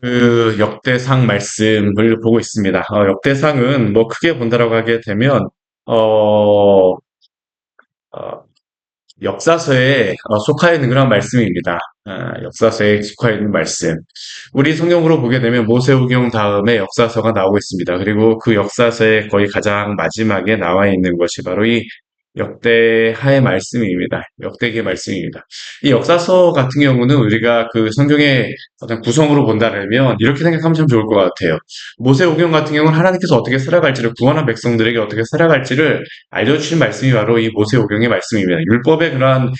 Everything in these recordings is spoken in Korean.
그 역대상 말씀을 보고 있습니다. 역대상은 뭐 크게 본다라고 하게 되면 어, 어, 역사서에 속하여 있는 그런 말씀입니다. 역사서에 속하여 있는 말씀. 우리 성경으로 보게 되면 모세오경 다음에 역사서가 나오고 있습니다. 그리고 그 역사서의 거의 가장 마지막에 나와 있는 것이 바로 이 역대하의 말씀입니다. 역대기의 말씀입니다. 이 역사서 같은 경우는 우리가 그 성경의 어떤 구성으로 본다면 이렇게 생각하면 참 좋을 것 같아요. 모세오경 같은 경우는 하나님께서 어떻게 살아갈지를 구원한 백성들에게 어떻게 살아갈지를 알려주신 말씀이 바로 이 모세오경의 말씀입니다. 율법의 그러한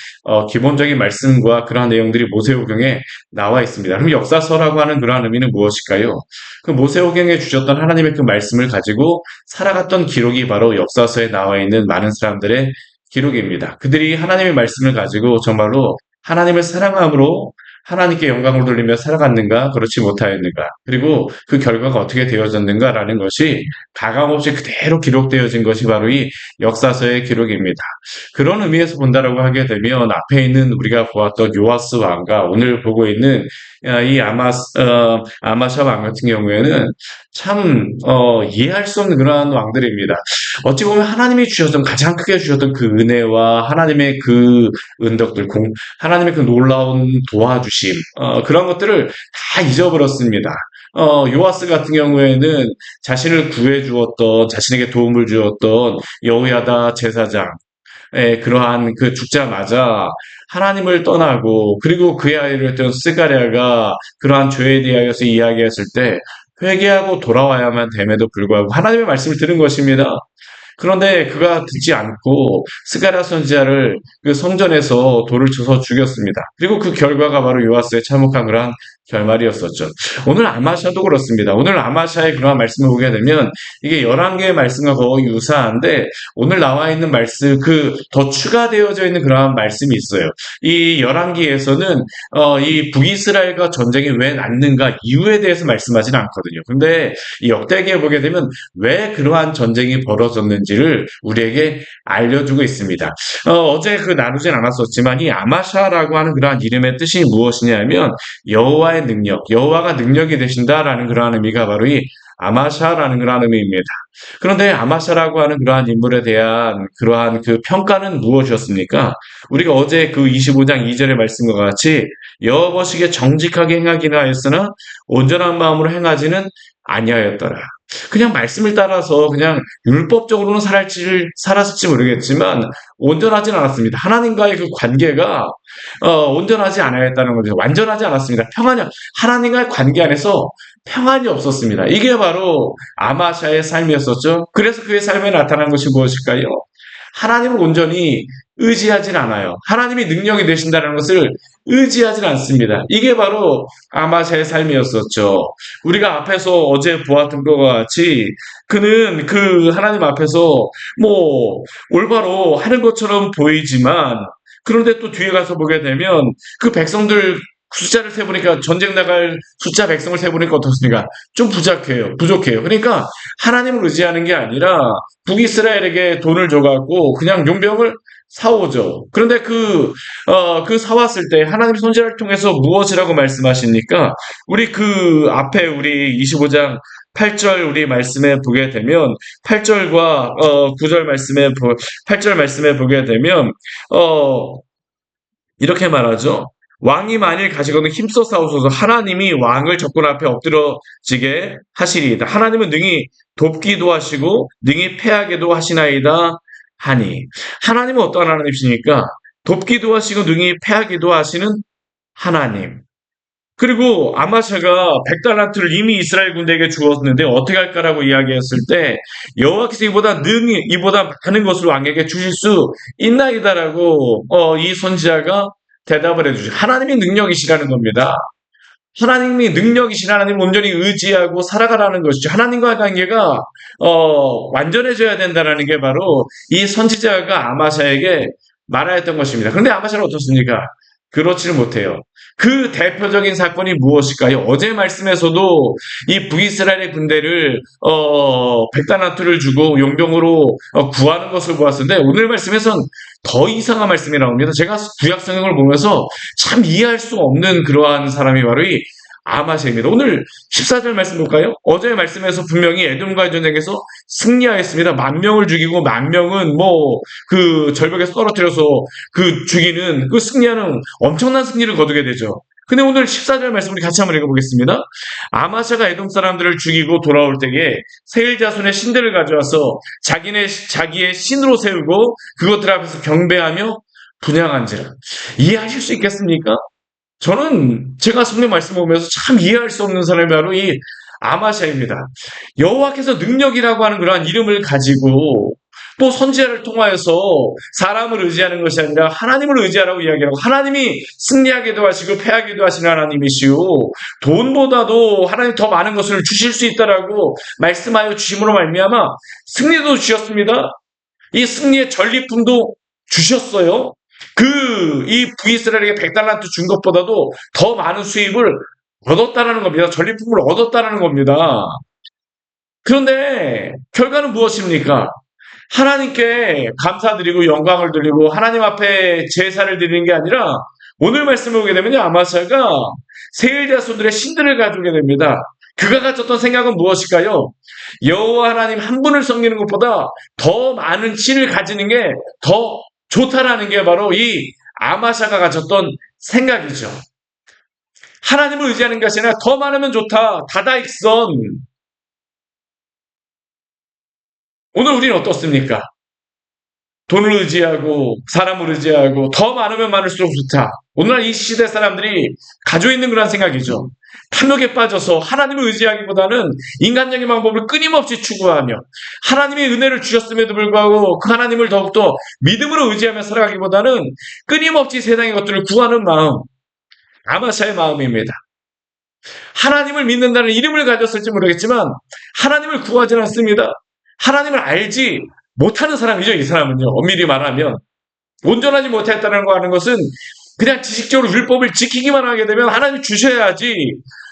기본적인 말씀과 그러한 내용들이 모세오경에 나와 있습니다. 그럼 역사서라고 하는 그러한 의미는 무엇일까요? 그 모세오경에 주셨던 하나님의 그 말씀을 가지고 살아갔던 기록이 바로 역사서에 나와 있는 많은 사람들의 기록입니다. 그들이 하나님의 말씀을 가지고 정말로 하나님을 사랑함으로 하나님께 영광을 돌리며 살아갔는가, 그렇지 못하였는가, 그리고 그 결과가 어떻게 되어졌는가라는 것이 가감없이 그대로 기록되어진 것이 바로 이 역사서의 기록입니다. 그런 의미에서 본다라고 하게 되면 앞에 있는 우리가 보았던 요아스 왕과 오늘 보고 있는 이 아마샤 왕 같은 경우에는 참 이해할 수 없는 그러한 왕들입니다. 어찌 보면 하나님이 주셨던 가장 크게 주셨던 그 은혜와 하나님의 그 은덕들, 하나님의 그 놀라운 도와주심, 그런 것들을 다 잊어버렸습니다. 요아스 같은 경우에는 자신을 구해 주었던, 자신에게 도움을 주었던 여호야다 제사장, 그러한 그 죽자마자 하나님을 떠나고 그리고 그의 아이였던 스가랴가 그러한 죄에 대하여서 이야기했을 때 회개하고 돌아와야만 됨에도 불구하고 하나님의 말씀을 들은 것입니다. 그런데 그가 듣지 않고 스가랴 선지자를 그 성전에서 돌을 쳐서 죽였습니다. 그리고 그 결과가 바로 요아스의 참혹한 그러한 결말이었었죠. 오늘 아마샤도 그렇습니다. 오늘 아마샤의 그러한 말씀을 보게 되면 이게 11개의 말씀과 거의 유사한데 오늘 나와 있는 말씀 그 더 추가되어져 있는 그러한 말씀이 있어요. 이 11기에서는 이 북이스라엘과 전쟁이 왜 났는가 이유에 대해서 말씀하지는 않거든요. 근데 이 역대기에 보게 되면 왜 그러한 전쟁이 벌어졌는지를 우리에게 알려주고 있습니다. 어제 그 나누진 않았었지만 이 아마샤라고 하는 그러한 이름의 뜻이 무엇이냐면 여호와의 능력, 여호와가 능력이 되신다라는 그러한 의미가 바로 이 아마샤라는 그러한 의미입니다. 그런데 아마샤라고 하는 그러한 인물에 대한 그러한 그 평가는 무엇이었습니까? 우리가 어제 그 25장 2절의 말씀과 같이 여호와시기에 정직하게 행하기는 하였으나 온전한 마음으로 행하지는 아니하였더라. 그냥 말씀을 따라서 그냥 율법적으로는 살았을지 모르겠지만 온전하진 않았습니다. 하나님과의 그 관계가 온전하지 않았다는 거죠. 완전하지 않았습니다. 하나님과의 관계 안에서 평안이 없었습니다. 이게 바로 아마샤의 삶이었었죠. 그래서 그의 삶에 나타난 것이 무엇일까요? 하나님을 온전히 의지하진 않아요. 하나님이 능력이 되신다는 것을 의지하진 않습니다. 이게 바로 아마샤의 삶이었었죠. 우리가 앞에서 어제 보았던 것과 같이 그는 그 하나님 앞에서 뭐 올바로 하는 것처럼 보이지만 그런데 또 뒤에 가서 보게 되면 그 백성들 숫자를 세보니까 전쟁 나갈 숫자 백성을 세보니까 어떻습니까? 좀 부족해요. 그러니까 하나님을 의지하는 게 아니라 북이스라엘에게 돈을 줘갖고 그냥 용병을 사오죠. 그런데 그 사왔을 때 하나님 손질을 통해서 무엇이라고 말씀하십니까? 우리 그 앞에 우리 25장 8절 우리 말씀에 보게 되면 8절과 9절 말씀에 8절 말씀에 보게 되면 어 이렇게 말하죠. 왕이 만일 가시거든 힘써 싸우소서 하나님이 왕을 적군 앞에 엎드러지게 하시리이다. 하나님은 능히 돕기도 하시고 능히 패하게도 하시나이다 하니. 하나님은 어떠한 하나님이십니까? 돕기도 하시고 능히 패하기도 하시는 하나님. 그리고 아마샤가 100달란트를 이미 이스라엘 군대에게 주었는데 어떻게 할까라고 이야기했을 때 여호와께서 이보다 많은 것을 왕에게 주실 수 있나이다라고 이 선지자가 대답을 해주죠. 하나님이 능력이시라는 겁니다. 하나님이 능력이신 하나님 온전히 의지하고 살아가라는 것이죠. 하나님과의 관계가 완전해져야 된다는 게 바로 이 선지자가 아마샤에게 말하였던 것입니다. 그런데 아마샤는 어떻습니까? 그렇지는 못해요. 그 대표적인 사건이 무엇일까요? 어제 말씀에서도 이 북이스라엘의 군대를 100달란트를 주고 용병으로 구하는 것을 보았는데 오늘 말씀에선 더 이상한 말씀이 나옵니다. 제가 구약 성경을 보면서 참 이해할 수 없는 그러한 사람이 바로 이 아마샤입니다. 오늘 14절 말씀 볼까요? 어제 말씀에서 분명히 에돔과의 전쟁에서 승리하였습니다. 10,000명을 죽이고 10,000명은 뭐 그 절벽에서 떨어뜨려서 그 죽이는 그 승리하는 엄청난 승리를 거두게 되죠. 근데 오늘 14절 말씀 우리 같이 한번 읽어보겠습니다. 아마샤가 에돔 사람들을 죽이고 돌아올 때에 세일 자손의 신들을 가져와서 자기의 신으로 세우고 그것들 앞에서 경배하며 분향한지라. 이해하실 수 있겠습니까? 저는 제가 성경 말씀 보면서 참 이해할 수 없는 사람이 바로 이 아마샤입니다. 여호와께서 능력이라고 하는 그러한 이름을 가지고 또 선지자를 통하여서 사람을 의지하는 것이 아니라 하나님을 의지하라고 이야기하고 하나님이 승리하게도 하시고 패하게도 하시는 하나님이시오. 돈보다도 하나님 더 많은 것을 주실 수 있다라고 말씀하여 주심으로 말미암아 승리도 주셨습니다. 이 승리의 전리품도 주셨어요. 이 부이스라엘에게 100달란트 준 것보다도 더 많은 수입을 얻었다라는 겁니다. 전리품을 얻었다라는 겁니다. 그런데 결과는 무엇입니까? 하나님께 감사드리고 영광을 드리고 하나님 앞에 제사를 드리는 게 아니라 오늘 말씀을 보게 되면 아마샤가 세일 자손들의 신들을 가지게 됩니다. 그가 가졌던 생각은 무엇일까요? 여호와 하나님 한 분을 섬기는 것보다 더 많은 신을 가지는 게 더 좋다라는 게 바로 이 아마샤가 가졌던 생각이죠. 하나님을 의지하는 것이 아니라 더 많으면 좋다. 다다익선. 오늘 우리는 어떻습니까? 돈을 의지하고 사람을 의지하고 더 많으면 많을수록 좋다. 오늘날 이 시대 사람들이 가지고 있는 그런 생각이죠. 탐욕에 빠져서 하나님을 의지하기보다는 인간적인 방법을 끊임없이 추구하며 하나님의 은혜를 주셨음에도 불구하고 그 하나님을 더욱더 믿음으로 의지하며 살아가기보다는 끊임없이 세상의 것들을 구하는 마음, 아마샤의 마음입니다. 하나님을 믿는다는 이름을 가졌을지 모르겠지만 하나님을 구하지는 않습니다. 하나님을 알지 못하는 사람이죠. 이 사람은요. 엄밀히 말하면 온전하지 못했다는 거 하는 것은 그냥 지식적으로 율법을 지키기만 하게 되면 하나님 주셔야지.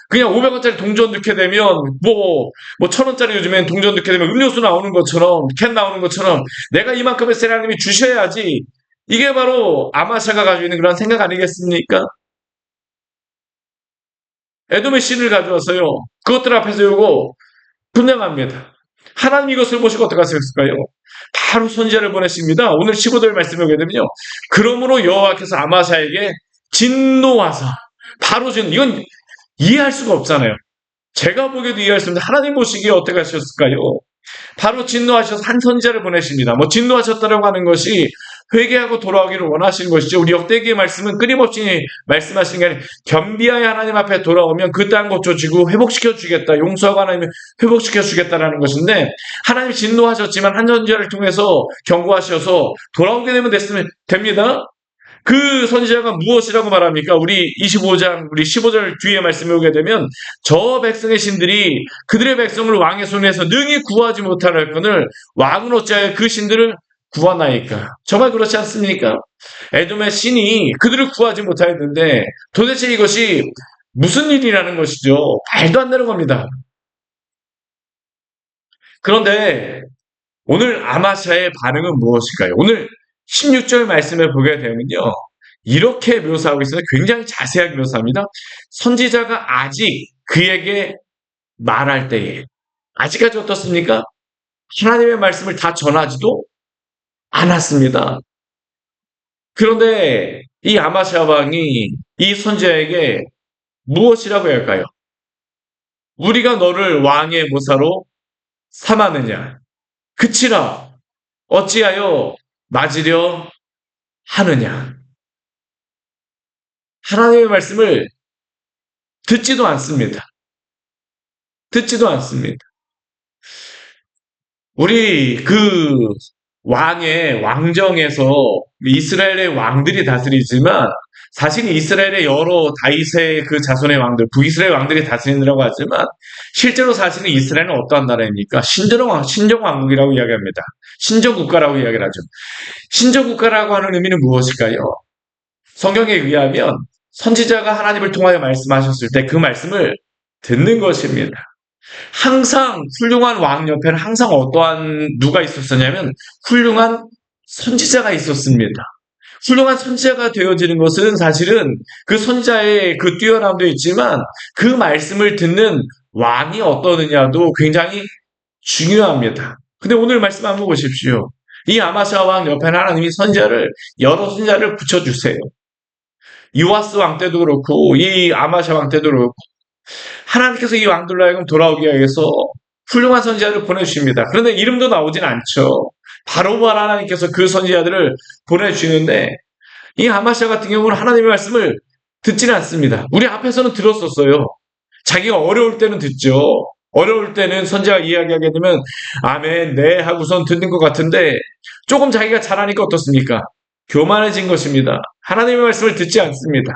그냥 500원짜리 동전 넣게 되면 뭐 1,000원짜리 요즘엔 동전 넣게 되면 음료수 나오는 것처럼 캔 나오는 것처럼 내가 이만큼의 하나님이 주셔야지. 이게 바로 아마샤가 가지고 있는 그런 생각 아니겠습니까? 에돔의 신을 가져와서요. 그것들 앞에서 요거 분양합니다. 하나님 이것을 보시고 어떻게 하셨을까요? 바로 선지자를 보내십니다. 오늘 15절 말씀을 보게 되면요. 그러므로 여호와께서 아마샤에게 진노하사 바로 이건 이해할 수가 없잖아요. 제가 보기에도 이해할 수 없는데 하나님 보시기에 어떻게 하셨을까요? 바로 진노하셔서 한 선지자를 보내십니다. 진노하셨다라고 하는 것이 회개하고 돌아오기를 원하시는 것이죠. 우리 역대기의 말씀은 끊임없이 말씀하시는 게 아니라 겸비하여 하나님 앞에 돌아오면 그 땅 고쳐주고 회복시켜 주겠다. 용서하고 하나님 회복시켜 주겠다라는 것인데 하나님이 진노하셨지만 한 선지자를 통해서 경고하셔서 돌아오게 되면 됩니다. 그 선지자가 무엇이라고 말합니까? 우리 25장, 우리 15절 뒤에 말씀을 보게 되면 저 백성의 신들이 그들의 백성을 왕의 손에서 능히 구하지 못할 건을 왕은 어찌하여 그 신들을 구하나이까? 정말 그렇지 않습니까? 에돔의 신이 그들을 구하지 못하였는데 도대체 이것이 무슨 일이라는 것이죠? 말도 안 되는 겁니다. 그런데 오늘 아마샤의 반응은 무엇일까요? 오늘 16절 말씀을 보게 되면요. 이렇게 묘사하고 있습니다. 굉장히 자세하게 묘사합니다. 선지자가 아직 그에게 말할 때에 아직까지 어떻습니까? 하나님의 말씀을 다 전하지도 않았습니다. 그런데 이 아마샤 왕이 이 선지자에게 무엇이라고 할까요? 우리가 너를 왕의 모사로 삼았느냐? 그치라 어찌하여 맞으려 하느냐? 하나님의 말씀을 듣지도 않습니다. 듣지도 않습니다. 우리 그 왕의 왕정에서 이스라엘의 왕들이 다스리지만 사실 이스라엘의 여러 다윗의 그 자손의 왕들, 북이스라엘 왕들이 다스리느라고 하지만 실제로 사실은 이스라엘은 어떠한 나라입니까? 신정왕국이라고 이야기합니다. 신정국가라고 이야기를 하죠. 신정국가라고 하는 의미는 무엇일까요? 성경에 의하면 선지자가 하나님을 통하여 말씀하셨을 때 그 말씀을 듣는 것입니다. 항상 훌륭한 왕 옆에는 항상 어떠한 누가 있었었냐면 훌륭한 선지자가 있었습니다. 훌륭한 선지자가 되어지는 것은 사실은 그 선지자의 그 뛰어남도 있지만 그 말씀을 듣는 왕이 어떠느냐도 굉장히 중요합니다. 근데 오늘 말씀 한번 보십시오. 이 아마샤 왕 옆에 하나님이 선지자를 여러 선지자를 붙여주세요. 요아스 왕 때도 그렇고 이 아마샤 왕 때도 그렇고 하나님께서 이 왕들로 하여금 돌아오기 위해서 훌륭한 선지자를 보내주십니다. 그런데 이름도 나오진 않죠. 바로 하나님께서 그 선지자들을 보내주시는데 이 아마샤 같은 경우는 하나님의 말씀을 듣지는 않습니다. 우리 앞에서는 들었었어요. 자기가 어려울 때는 듣죠. 어려울 때는 선지자가 이야기하게 되면 아멘, 네 하고선 듣는 것 같은데 조금 자기가 잘하니까 어떻습니까? 교만해진 것입니다. 하나님의 말씀을 듣지 않습니다.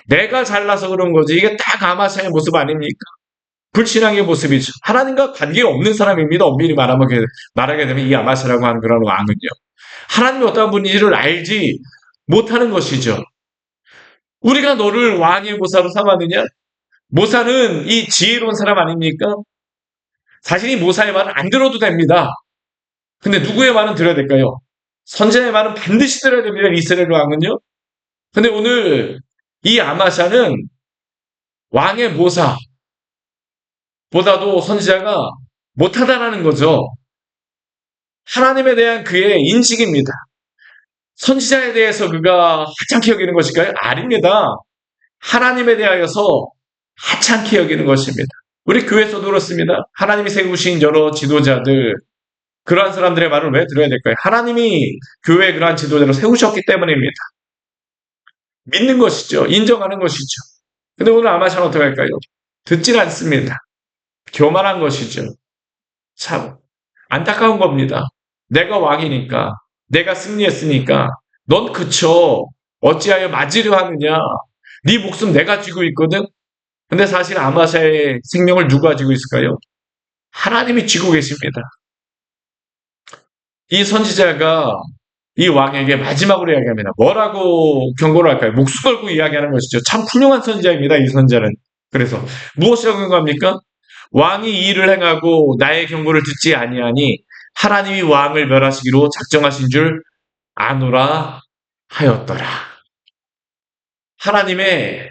내가 잘나서 그런 거지. 이게 딱 아마샤의 모습 아닙니까? 불신앙의 모습이죠. 하나님과 관계가 없는 사람입니다. 엄밀히 말하게 되면 이 아마샤라고 하는 그런 왕은요. 하나님이 어떠한 분인지를 알지 못하는 것이죠. 우리가 너를 왕의 모사로 삼았느냐? 모사는 이 지혜로운 사람 아닙니까? 사실 이 모사의 말은 안 들어도 됩니다. 근데 누구의 말은 들어야 될까요? 선지자의 말은 반드시 들어야 됩니다. 이스라엘 왕은요. 근데 오늘 이 아마샤는 왕의 모사보다도 선지자가 못하다라는 거죠. 하나님에 대한 그의 인식입니다. 선지자에 대해서 그가 하찮게 여기는 것일까요? 아닙니다. 하나님에 대하여서 하찮게 여기는 것입니다. 우리 교회에서도 그렇습니다. 하나님이 세우신 여러 지도자들, 그러한 사람들의 말을 왜 들어야 될까요? 하나님이 교회에 그러한 지도자를 세우셨기 때문입니다. 믿는 것이죠. 인정하는 것이죠. 근데 오늘 아마샤는 어떻게 할까요? 듣질 않습니다. 교만한 것이죠. 참 안타까운 겁니다. 내가 왕이니까, 내가 승리했으니까 넌 그쳐 어찌하여 맞으려 하느냐. 네 목숨 내가 쥐고 있거든. 근데 사실 아마샤의 생명을 누가 쥐고 있을까요? 하나님이 쥐고 계십니다. 이 선지자가 이 왕에게 마지막으로 이야기합니다. 뭐라고 경고를 할까요? 목숨 걸고 이야기하는 것이죠. 참 훌륭한 선지자입니다. 이 선지자는. 그래서 무엇이라고 경고합니까? 왕이 이 일을 행하고 나의 경고를 듣지 아니하니 하나님이 왕을 멸하시기로 작정하신 줄 아노라 하였더라. 하나님의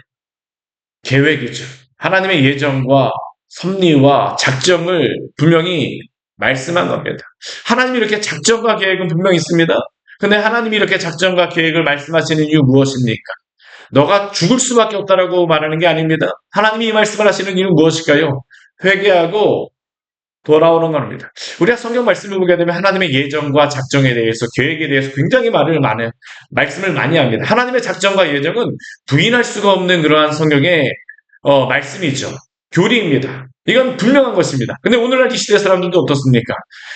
계획이죠. 하나님의 예정과 섭리와 작정을 분명히 말씀한 겁니다. 하나님이 이렇게 작정과 계획은 분명히 있습니다. 근데 하나님이 이렇게 작정과 계획을 말씀하시는 이유 무엇입니까? 너가 죽을 수밖에 없다라고 말하는 게 아닙니다. 하나님이 이 말씀을 하시는 이유는 무엇일까요? 회개하고 돌아오는 겁니다. 우리가 성경 말씀을 보게 되면 하나님의 예정과 작정에 대해서, 계획에 대해서 굉장히 말씀을 많이 합니다. 하나님의 작정과 예정은 부인할 수가 없는 그러한 성경의 말씀이죠. 교리입니다. 이건 분명한 것입니다. 근데 오늘날 이 시대 사람들도 어떻습니까?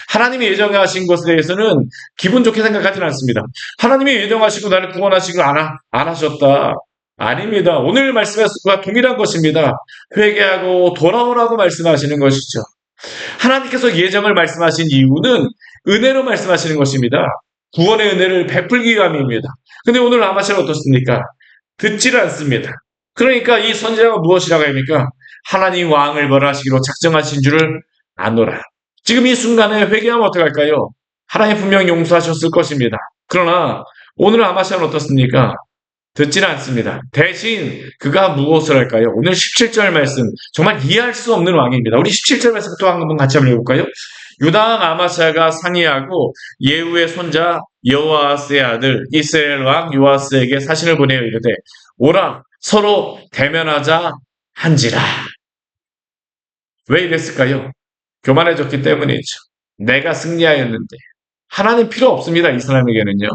하나님이 예정하신 것에 대해서는 기분 좋게 생각하지는 않습니다. 하나님이 예정하시고 나를 구원하시고 안 하셨다. 아닙니다. 오늘 말씀과 동일한 것입니다. 회개하고 돌아오라고 말씀하시는 것이죠. 하나님께서 예정을 말씀하신 이유는 은혜로 말씀하시는 것입니다. 구원의 은혜를 베풀기 위함입니다. 근데 오늘 아마샤는 어떻습니까? 듣지를 않습니다. 그러니까 이 선지자가 무엇이라고 합니까? 하나님 왕을 멸하시기로 작정하신 줄을 아노라. 지금 이 순간에 회개하면 어떡할까요? 하나님 분명히 용서하셨을 것입니다. 그러나 오늘 아마샤는 어떻습니까? 듣지는 않습니다. 대신 그가 무엇을 할까요? 오늘 17절 말씀, 정말 이해할 수 없는 왕입니다. 우리 17절 말씀 또 한번 같이 한번 읽어볼까요? 유다 왕 아마샤가 상의하고 예후의 손자 여호아스의 아들 이스라엘 왕 요아스에게 사신을 보내어 이르되 오라 서로 대면하자 한지라. 왜 이랬을까요? 교만해졌기 때문이죠. 내가 승리하였는데 하나님 필요 없습니다. 이 사람에게는요.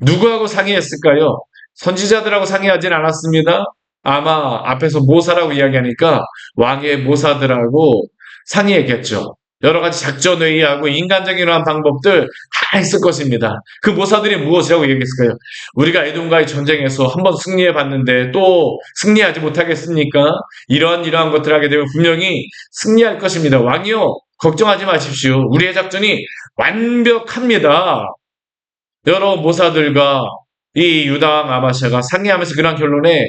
누구하고 상의했을까요? 선지자들하고 상의하진 않았습니다. 아마 앞에서 모사라고 이야기하니까 왕의 모사들하고 상의했겠죠. 여러 가지 작전 회의하고 인간적인 방법들 다 있을 것입니다. 그 모사들이 무엇이라고 얘기했을까요? 우리가 에돔과의 전쟁에서 한번 승리해 봤는데 또 승리하지 못하겠습니까? 이러한 것들 하게 되면 분명히 승리할 것입니다. 왕이요, 걱정하지 마십시오. 우리의 작전이 완벽합니다. 여러 모사들과 이 유다 왕 아마샤가 상의하면서 그런 결론에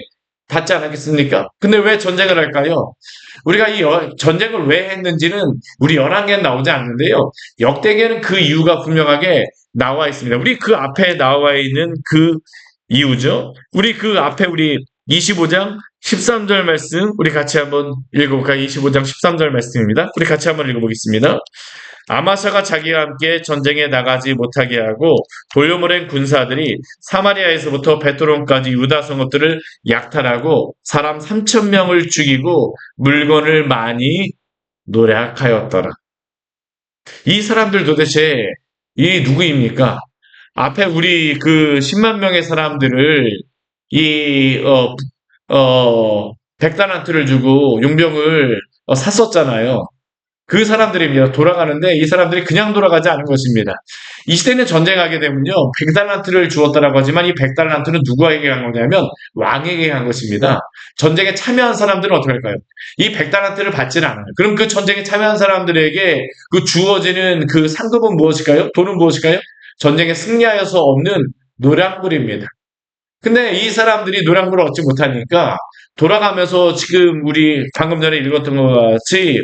닿지 않았겠습니까? 근데 왜 전쟁을 할까요? 우리가 이 전쟁을 왜 했는지는 우리 열왕기에 나오지 않는데요. 역대기에는 그 이유가 분명하게 나와 있습니다. 우리 그 앞에 나와 있는 그 이유죠. 우리 그 앞에 우리 25장 13절 말씀 우리 같이 한번 읽어볼까요? 25장 13절 말씀입니다. 우리 같이 한번 읽어보겠습니다. 아마샤가 자기와 함께 전쟁에 나가지 못하게 하고 돌려보낸 군사들이 사마리아에서부터 베트론까지 유다 성읍들을 약탈하고 사람 3천 명을 죽이고 물건을 많이 노략하였더라. 이 사람들 도대체 이 누구입니까? 앞에 우리 그 10만 명의 사람들을 이 백달란트를 주고 용병을 샀었잖아요. 그 사람들입니다. 돌아가는데 이 사람들이 그냥 돌아가지 않은 것입니다. 이 시대는 전쟁하게 되면요. 100달란트를 주었다라고 하지만 이 100달란트는 누구에게 간 거냐면 왕에게 간 것입니다. 전쟁에 참여한 사람들은 어떻게 할까요? 이 100달란트를 받지는 않아요. 그럼 그 전쟁에 참여한 사람들에게 그 주어지는 그 상급은 무엇일까요? 돈은 무엇일까요? 전쟁에 승리하여서 없는 노량물입니다. 근데 이 사람들이 노량물을 얻지 못하니까 돌아가면서 지금 우리 방금 전에 읽었던 것 같이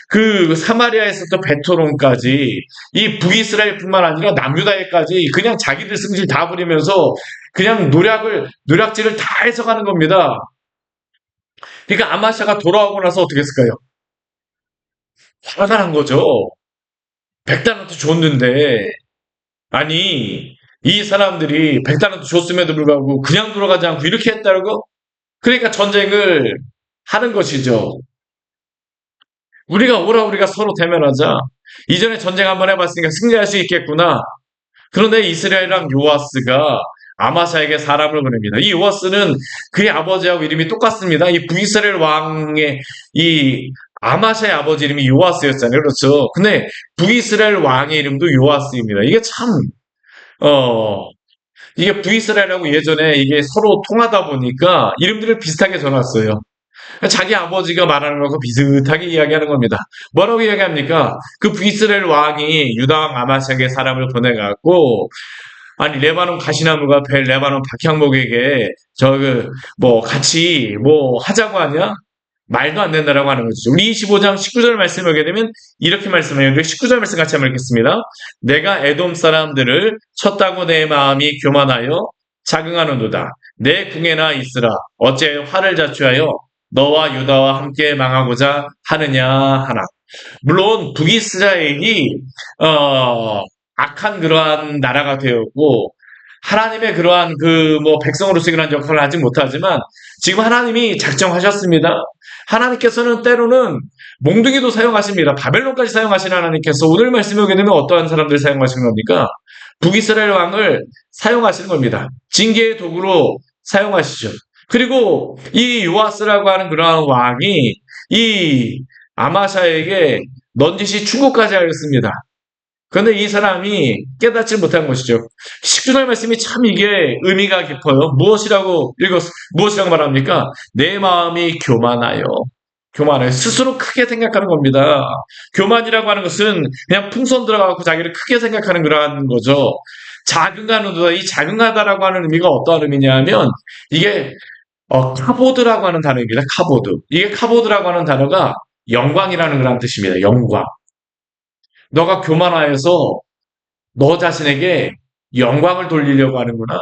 그 사마리아에서부터 베토론까지 이 북이스라엘뿐만 아니라 남유다에까지 그냥 자기들 승질 다 부리면서 그냥 노략질을 다 해석하는 겁니다. 그러니까 아마샤가 돌아오고 나서 어떻게 했을까요? 화가 난 거죠. 백달란트 줬는데 아니 이 사람들이 백달란트 줬음에도 불구하고 그냥 돌아가지 않고 이렇게 했다고? 그러니까 전쟁을 하는 것이죠. 우리가 서로 대면하자. 이전에 전쟁 한번 해봤으니까 승리할 수 있겠구나. 그런데 이스라엘랑 요아스가 아마샤에게 사람을 보냅니다. 이 요아스는 그의 아버지하고 이름이 똑같습니다. 이 북이스라엘 왕의 이 아마샤의 아버지 이름이 요아스였잖아요. 그렇죠. 근데 북이스라엘 왕의 이름도 요아스입니다. 이게 참, 어, 이게 북이스라엘하고 예전에 이게 서로 통하다 보니까 이름들을 비슷하게 전놨어요. 자기 아버지가 말하는 것과 비슷하게 이야기하는 겁니다. 뭐라고 이야기합니까? 그 북이스라엘 왕이 유다 왕 아마샤에게 사람을 보내갖고 아니 레바논 가시나무가 벨 레바논 박향목에게 뭐 같이 뭐 하자고 하냐? 말도 안 된다라고 하는 거죠. 우리 25장 19절 말씀을 보게 되면 이렇게 말씀해요. 19절 말씀 같이 한번 읽겠습니다. 내가 에돔 사람들을 쳤다고 내 마음이 교만하여 자긍하는도다. 내 궁에나 있으라. 어째 화를 자초하여 너와 유다와 함께 망하고자 하느냐 하나. 물론 북이스라엘이 악한 그러한 나라가 되었고 하나님의 그러한 그 뭐 백성으로서 그런 역할을 하지 못하지만 지금 하나님이 작정하셨습니다. 하나님께서는 때로는 몽둥이도 사용하십니다. 바벨론까지 사용하시는 하나님께서 오늘 말씀에 오게 되면 어떠한 사람들 사용하시는 겁니까? 북이스라엘 왕을 사용하시는 겁니다. 징계의 도구로 사용하시죠. 그리고 이 요아스라고 하는 그러한 왕이 이 아마샤에게 넌지시 충고까지 하였습니다. 그런데 이 사람이 깨닫지 못한 것이죠. 19절 말씀이 참 이게 의미가 깊어요. 무엇이라고 말합니까? 내 마음이 교만하여. 교만해. 스스로 크게 생각하는 겁니다. 교만이라고 하는 것은 그냥 풍선 들어가고 자기를 크게 생각하는 그러한 거죠. 자긍하는도다. 이 자긍하다라고 하는 의미가 어떠한 의미냐면 이게 카보드라고 하는 단어입니다. 카보드. 이게 카보드라고 하는 단어가 영광이라는 그런 뜻입니다. 영광. 너가 교만하여서 너 자신에게 영광을 돌리려고 하는구나.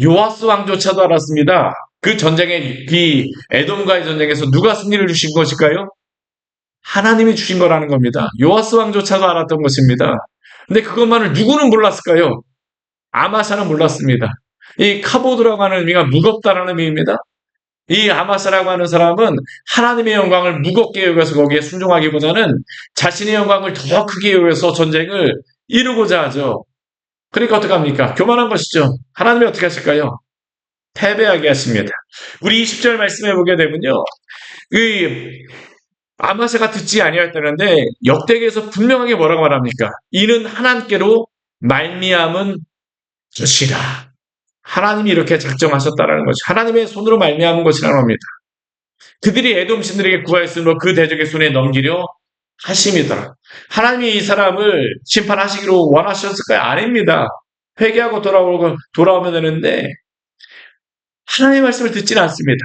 요아스 왕조차도 알았습니다. 그 전쟁에 이 에돔과의 전쟁에서 누가 승리를 주신 것일까요? 하나님이 주신 거라는 겁니다. 요아스 왕조차도 알았던 것입니다. 근데 그것만을 누구는 몰랐을까요? 아마샤는 몰랐습니다. 이 카보드라고 하는 의미가 무겁다라는 의미입니다. 이 아마사라고 하는 사람은 하나님의 영광을 무겁게 여겨서 거기에 순종하기보다는 자신의 영광을 더 크게 여겨서 전쟁을 이루고자 하죠. 그러니까 어떻게 합니까? 교만한 것이죠. 하나님이 어떻게 하실까요? 패배하게 하십니다. 우리 20절 말씀해 보게 되면요. 이 아마사가 듣지 아니하였다는데 역대기에서 분명하게 뭐라고 말합니까? 이는 하나님께로 말미암은 것이라. 하나님이 이렇게 작정하셨다라는 것이 하나님의 손으로 말미암은 것이라는 겁니다. 그들이 에돔 신들에게 구하였으므로 그 대적의 손에 넘기려 하심이더라. 하나님이 이 사람을 심판하시기로 원하셨을까요? 아닙니다. 회개하고 돌아오면 되는데 하나님의 말씀을 듣지는 않습니다.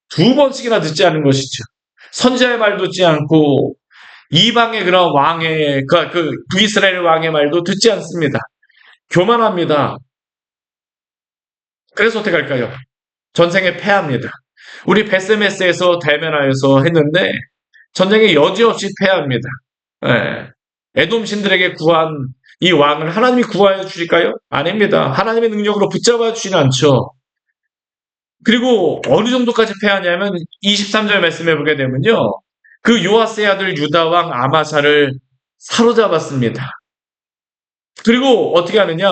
두 번씩이나 듣지 않은 것이죠. 선지자의 말 듣지 않고 이방의 그런 왕의 그 북이스라엘 왕의 말도 듣지 않습니다. 교만합니다. 그래서 어떻게 할까요? 전쟁에 패합니다. 우리 베스메스에서 대면하여서 했는데 전쟁에 여지없이 패합니다. 예. 에돔 신들에게 구한 이 왕을 하나님이 구하여 주실까요? 아닙니다. 하나님의 능력으로 붙잡아 주지는 않죠. 그리고 어느 정도까지 패하냐면 23절 말씀해 보게 되면요. 그 요아스의 아들 유다 왕 아마샤를 사로잡았습니다. 그리고 어떻게 하느냐?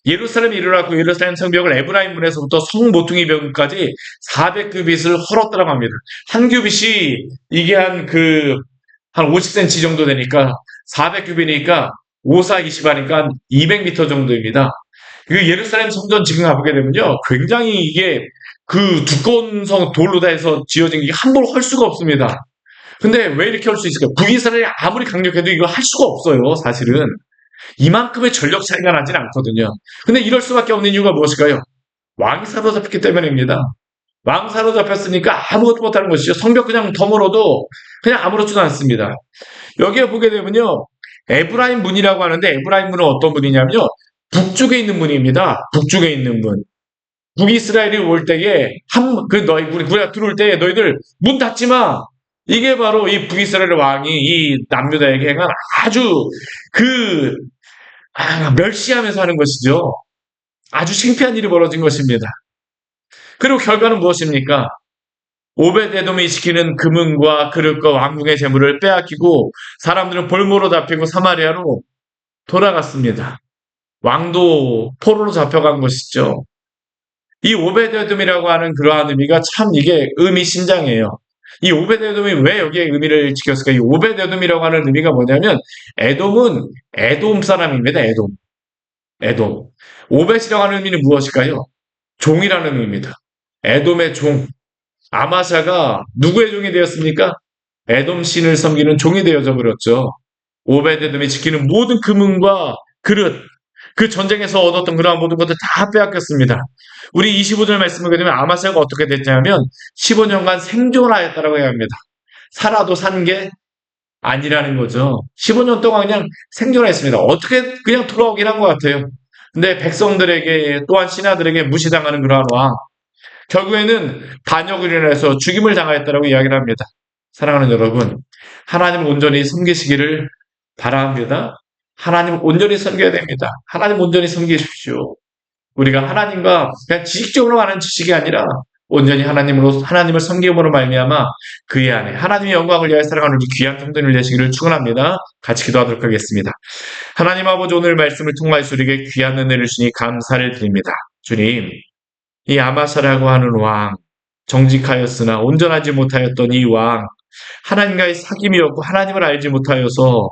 예루살렘에 이르러가고 예루살렘 성벽을 에브라임 문에서부터 성 모퉁이 벽까지 400규빗을 헐었더라고 합니다. 한 규빗이 이게 한 50cm 정도 되니까 400규빗이니까 5, 4, 20 하니까 200m 정도입니다. 그 예루살렘 성전 지금 가보게 되면요. 굉장히 이게 그 두꺼운 돌로 다 해서 지어진 게 함부로 헐 수가 없습니다. 근데 왜 이렇게 할 수 있을까요? 북이스라엘이 아무리 강력해도 이거 할 수가 없어요, 사실은. 이만큼의 전력 차이가 나진 않거든요. 근데 이럴 수밖에 없는 이유가 무엇일까요? 왕이 사로잡혔기 때문입니다. 왕 사로잡혔으니까 아무것도 못하는 것이죠. 성벽 그냥 덩어러도 그냥 아무렇지도 않습니다. 여기에 보게 되면요. 에브라임 문이라고 하는데 에브라임 문은 어떤 문이냐면요. 북쪽에 있는 문입니다. 북쪽에 있는 문. 북이스라엘이 올 때에 우리가 들어올 때 너희들 문 닫지 마. 이게 바로 이 북이스라엘 왕이 이 남유다에게 행한 아주 그 멸시하면서 하는 것이죠. 아주 창피한 일이 벌어진 것입니다. 그리고 결과는 무엇입니까? 오베데돔이 지키는 금은과 그릇과 왕궁의 재물을 빼앗기고 사람들은 볼모로 잡히고 사마리아로 돌아갔습니다. 왕도 포로로 잡혀간 것이죠. 이 오베데돔이라고 하는 그러한 의미가 참 이게 의미심장해요. 이 오베데돔이 왜 여기에 의미를 지켰을까? 이 오베데돔이라고 하는 의미가 뭐냐면 에돔은 에돔 사람입니다. 에돔. 오벳이라고 하는 의미는 무엇일까요? 종이라는 의미입니다. 에돔의 종. 아마샤가 누구의 종이 되었습니까? 에돔 신을 섬기는 종이 되어져 버렸죠. 오베데돔이 지키는 모든 금은과 그릇, 그 전쟁에서 얻었던 그러한 모든 것들 다 빼앗겼습니다. 우리 25절 말씀을 보게 되면 아마샤가 어떻게 됐냐면 15년간 생존하였다라고 해야 합니다. 살아도 산 게 아니라는 거죠. 15년 동안 그냥 생존했습니다. 어떻게 그냥 돌아오긴 한 것 같아요. 근데 백성들에게 또한 신하들에게 무시당하는 그러한 왕. 결국에는 반역을 인해서 죽임을 당하였다라고 이야기를 합니다. 사랑하는 여러분, 하나님을 온전히 섬기시기를 바랍니다. 하나님을 온전히 섬겨야 됩니다. 하나님 온전히 섬기십시오. 우리가 하나님과 그냥 지식적으로 하는 지식이 아니라 온전히 하나님을 섬김으로 말미암아 그의 안에 하나님의 영광을 위하여 살아가는 우리 귀한 성도님을 되시기를 축원합니다. 같이 기도하도록 하겠습니다. 하나님 아버지 오늘 말씀을 통하여서 우리에게 귀한 은혜를 주니 감사를 드립니다. 주님, 이 아마사라고 하는 왕, 정직하였으나 온전하지 못하였던 이 왕, 하나님과의 사귐이었고 하나님을 알지 못하여서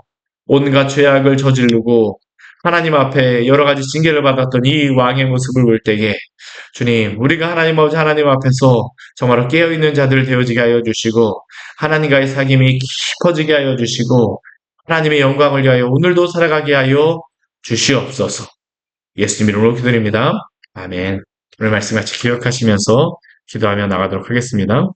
온갖 죄악을 저지르고 하나님 앞에 여러 가지 징계를 받았던 이 왕의 모습을 볼 때에 주님, 우리가 하나님 아버지 하나님 앞에서 정말로 깨어있는 자들 되어지게 하여 주시고 하나님과의 사귐이 깊어지게 하여 주시고 하나님의 영광을 위하여 오늘도 살아가게 하여 주시옵소서. 예수님 이름으로 기도드립니다. 아멘. 오늘 말씀 같이 기억하시면서 기도하며 나가도록 하겠습니다.